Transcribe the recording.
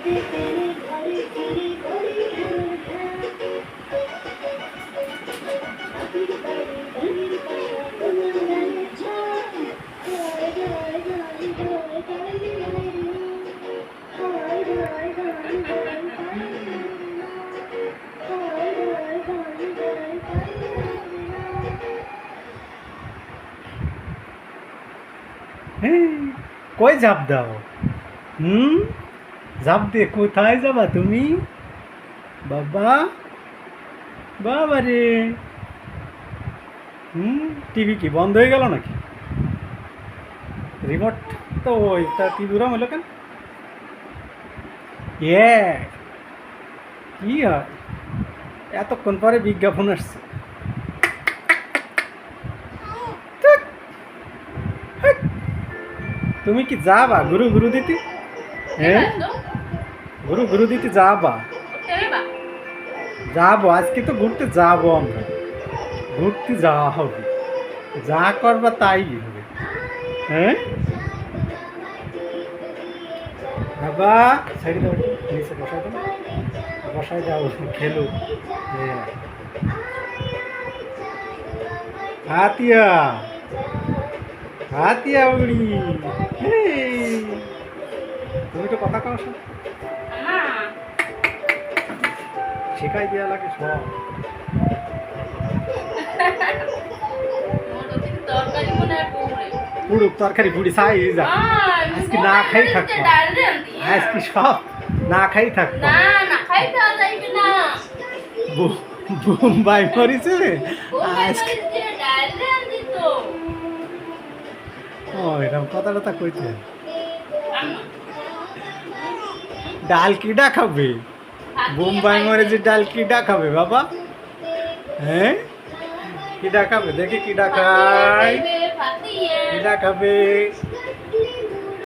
কই ঝাঁপ দাও? ঝাঁপ দিয়ে কোথায় যাবা তুমি? বাবা, বাবা রে। টিভি কি বন্ধ হয়ে গেল নাকি? রিমোট তো ওই তা টিভি উড়াম হলো কেন? কি হয়? এতক্ষণ পরে বিজ্ঞাপন আসছে। তুমি কি যাবা গুরু গুরু দিতে? হ্যাঁ, গুরু গুরু দিতে যাবা? যাবো, আজকে তো ঘুরতে যাবো আমরা। ঘুরতে যাওয়া হবে, যা করবা তাই হবে। হ্যাঁ বাবা, ছেড়ে দাও, নিচে বসাই দাও, বসাই দাও, খেলো। হ্যাঁ হাতিয়া, হাতিয়া উড়ি। তুমি তো কথা কও সব, শেখাই দেওয়া লাগে সব। পুরুক তরকারি বুড়ি চাই যা, আজকে না খাই থাকবো, আজকে সব না খাই থাকবো। বোম্বাই মরিছে আজকে। ও এরকম কথা টথা কইতে, ডাল কিডা খাবে? বোম্বাই মরিচে ডাল কিডা খাবে বাবা? হ্যাঁ কিডা খাবে? দেখি কিডা খায়, কিডা খাবে?